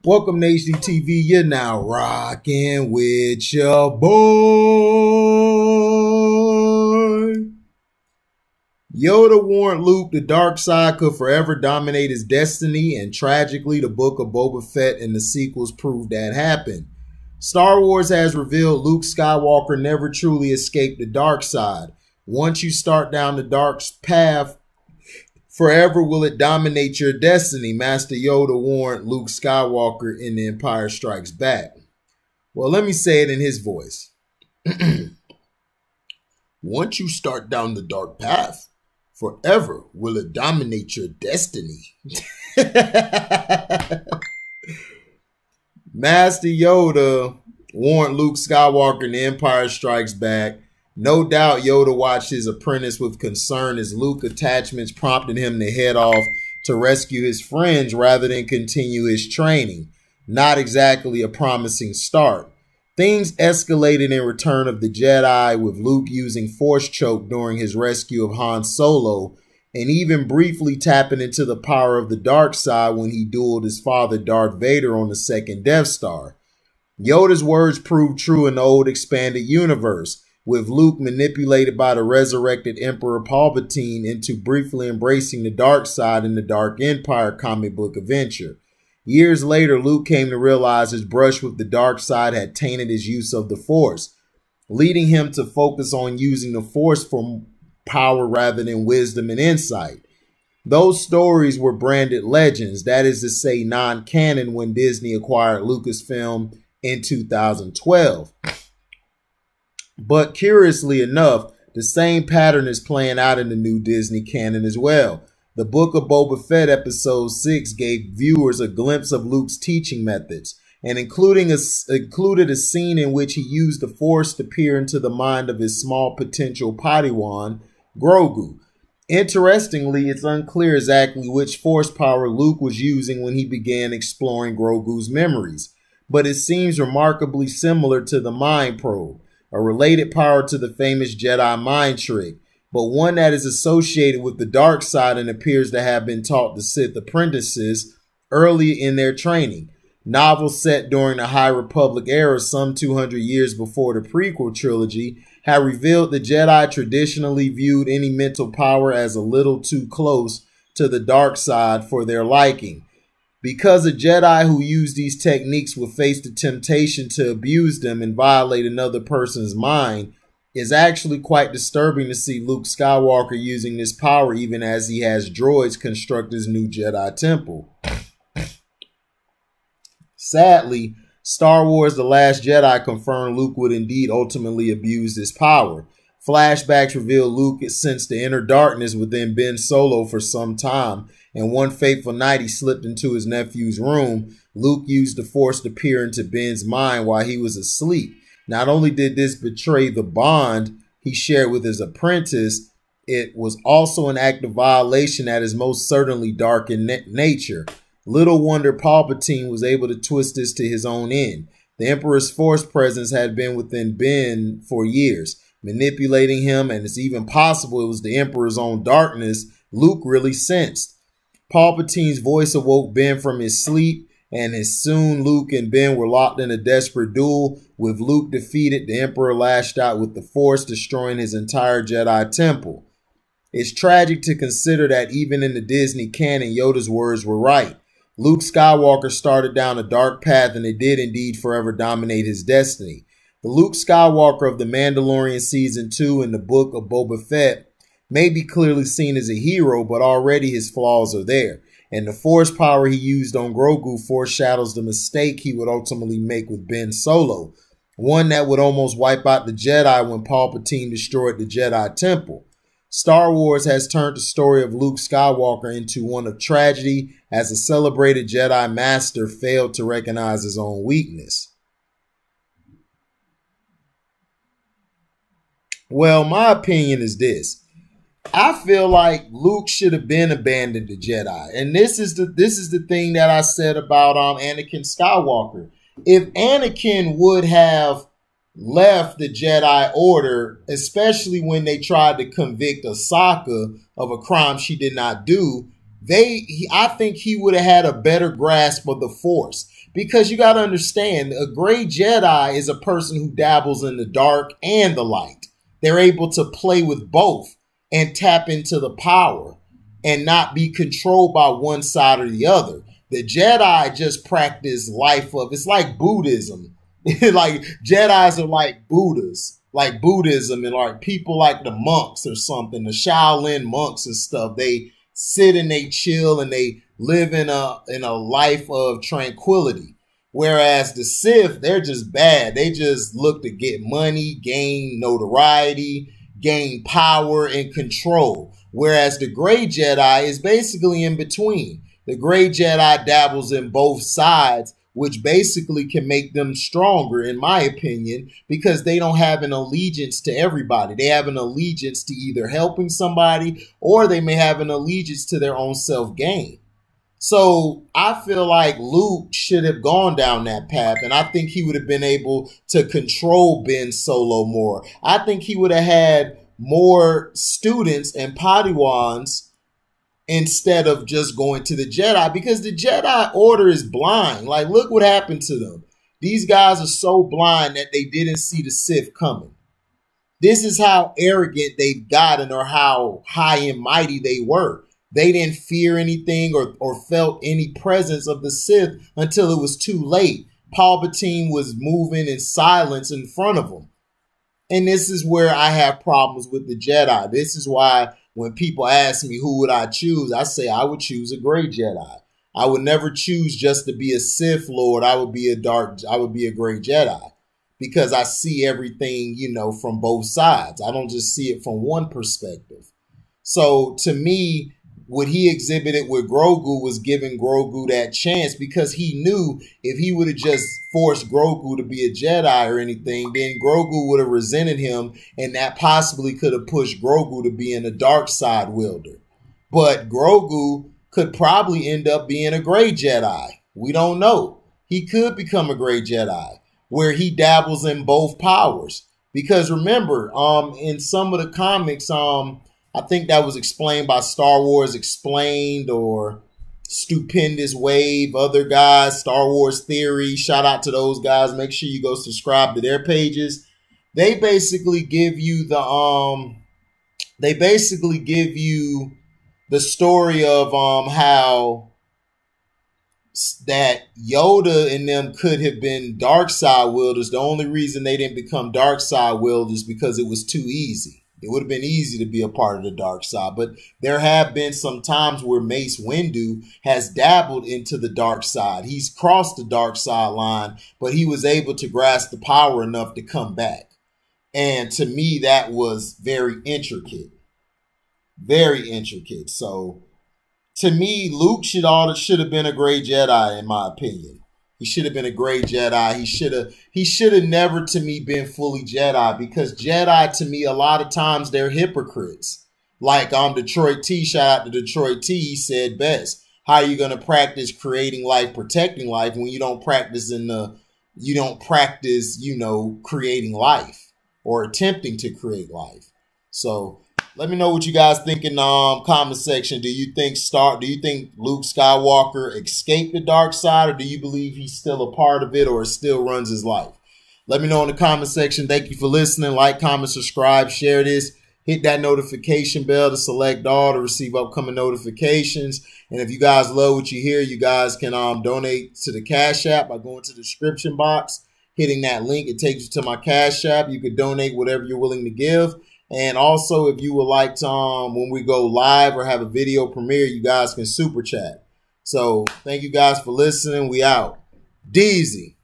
Welcome to HDTV. You're now rocking with your boy. Yoda warned Luke the dark side could forever dominate his destiny, and tragically, the book of Boba Fett and the sequels proved that happened. Star Wars has revealed Luke Skywalker never truly escaped the dark side. Once you start down the dark path, forever will it dominate your destiny, Master Yoda warned Luke Skywalker in The Empire Strikes Back. Well, let me say it in his voice. Once you start down the dark path, forever will it dominate your destiny. Master Yoda warned Luke Skywalker in The Empire Strikes Back. No doubt Yoda watched his apprentice with concern as Luke's attachments prompted him to head off to rescue his friends rather than continue his training. Not exactly a promising start. Things escalated in Return of the Jedi, with Luke using Force Choke during his rescue of Han Solo, and even briefly tapping into the power of the dark side when he dueled his father Darth Vader on the second Death Star. Yoda's words proved true in the old expanded universe, with Luke manipulated by the resurrected Emperor Palpatine into briefly embracing the dark side in the Dark Empire comic book adventure. Years later, Luke came to realize his brush with the dark side had tainted his use of the Force, leading him to focus on using the Force for power rather than wisdom and insight. Those stories were branded legends, that is to say non-canon, when Disney acquired Lucasfilm in 2012. But curiously enough, the same pattern is playing out in the new Disney canon as well. The Book of Boba Fett Episode 6 gave viewers a glimpse of Luke's teaching methods, and included a scene in which he used the Force to peer into the mind of his small potential Padawan, Grogu. Interestingly, it's unclear exactly which Force power Luke was using when he began exploring Grogu's memories, but it seems remarkably similar to the Mind Probe, a related power to the famous Jedi mind trick, but one that is associated with the dark side and appears to have been taught to Sith apprentices early in their training. Novels set during the High Republic era, some 200 years before the prequel trilogy, have revealed the Jedi traditionally viewed any mental power as a little too close to the dark side for their liking. Because a Jedi who used these techniques will face the temptation to abuse them and violate another person's mind, is actually quite disturbing to see Luke Skywalker using this power even as he has droids construct his new Jedi temple. Sadly, Star Wars The Last Jedi confirmed Luke would indeed ultimately abuse this power. Flashbacks reveal Luke sensed the inner darkness within Ben Solo for some time, and one fateful night he slipped into his nephew's room. Luke used the Force to peer into Ben's mind while he was asleep. Not only did this betray the bond he shared with his apprentice, it was also an act of violation that is most certainly dark in nature. Little wonder Palpatine was able to twist this to his own end. The Emperor's Force presence had been within Ben for years, manipulating him, and it's even possible it was the Emperor's own darkness Luke really sensed. Palpatine's voice awoke Ben from his sleep, and as soon Luke and Ben were locked in a desperate duel. With Luke defeated, the Emperor lashed out with the Force, destroying his entire Jedi temple. It's tragic to consider that even in the Disney canon, Yoda's words were right. Luke Skywalker started down a dark path, and it did indeed forever dominate his destiny. The Luke Skywalker of The Mandalorian Season 2 and the Book of Boba Fett may be clearly seen as a hero, but already his flaws are there. And the Force power he used on Grogu foreshadows the mistake he would ultimately make with Ben Solo, one that would almost wipe out the Jedi when Palpatine destroyed the Jedi Temple. Star Wars has turned the story of Luke Skywalker into one of tragedy, as a celebrated Jedi Master failed to recognize his own weakness. Well, my opinion is this. I feel like Luke should have been abandoned the Jedi. And this is the thing that I said about Anakin Skywalker. If Anakin would have left the Jedi Order, especially when they tried to convict Ahsoka of a crime she did not do, I think he would have had a better grasp of the Force. Because you got to understand, a gray Jedi is a person who dabbles in the dark and the light. They're able to play with both and tap into the power and not be controlled by one side or the other. The Jedi just practice life of, it's like Buddhism. Like Jedis are like Buddhas, like Buddhism, and like people like the monks or something, the Shaolin monks and stuff. They sit and they chill and they live in a life of tranquility. Whereas the Sith, they're just bad. They just look to get money, gain notoriety, gain power and control. Whereas the gray Jedi is basically in between. The gray Jedi dabbles in both sides, which basically can make them stronger, in my opinion, because they don't have an allegiance to everybody. They have an allegiance to either helping somebody or they may have an allegiance to their own self-gain. So I feel like Luke should have gone down that path, and I think he would have been able to control Ben Solo more. I think he would have had more students and Padawans instead of just going to the Jedi, because the Jedi Order is blind. Like, look what happened to them. These guys are so blind that they didn't see the Sith coming. This is how arrogant they've gotten, or how high and mighty they were. They didn't fear anything or felt any presence of the Sith until it was too late. Palpatine was moving in silence in front of them. And this is where I have problems with the Jedi. This is why when people ask me who would I choose, I say I would choose a gray Jedi. I would never choose just to be a Sith Lord. I would be a gray Jedi, because I see everything, you know, from both sides. I don't just see it from one perspective. So to me, what he exhibited with Grogu was giving Grogu that chance, because he knew if he would have just forced Grogu to be a Jedi or anything, then Grogu would have resented him, and that possibly could have pushed Grogu to being a dark side wielder. But Grogu could probably end up being a gray Jedi. We don't know. He could become a gray Jedi where he dabbles in both powers. Because remember, in some of the comics, I think that was explained by Star Wars Explained or Stupendous Wave, other guys, Star Wars Theory. Shout out to those guys. Make sure you go subscribe to their pages. They basically give you the story of how that Yoda and them could have been dark side wielders. The only reason they didn't become dark side wielders because it was too easy. It would have been easy to be a part of the dark side, but there have been some times where Mace Windu has dabbled into the dark side. He's crossed the dark side line, but he was able to grasp the power enough to come back. And to me, that was very intricate. Very intricate. So to me, Luke should have been a gray Jedi, in my opinion. He should have been a gray Jedi. He should have never, to me, been fully Jedi, because Jedi, to me, a lot of times they're hypocrites. Like Detroit T, shout out to Detroit T, he said best. How are you going to practice creating life, protecting life, when you don't practice creating life or attempting to create life? So let me know what you guys think in the comment section. Do you think Luke Skywalker escaped the dark side, or do you believe he's still a part of it, or still runs his life? Let me know in the comment section. Thank you for listening. Like, comment, subscribe, share this. Hit that notification bell to select all to receive upcoming notifications. And if you guys love what you hear, you guys can donate to the Cash App by going to the description box, hitting that link. It takes you to my Cash App. You could donate whatever you're willing to give. And also, if you would like to, when we go live or have a video premiere, you guys can super chat. So thank you guys for listening. We out. Deezy.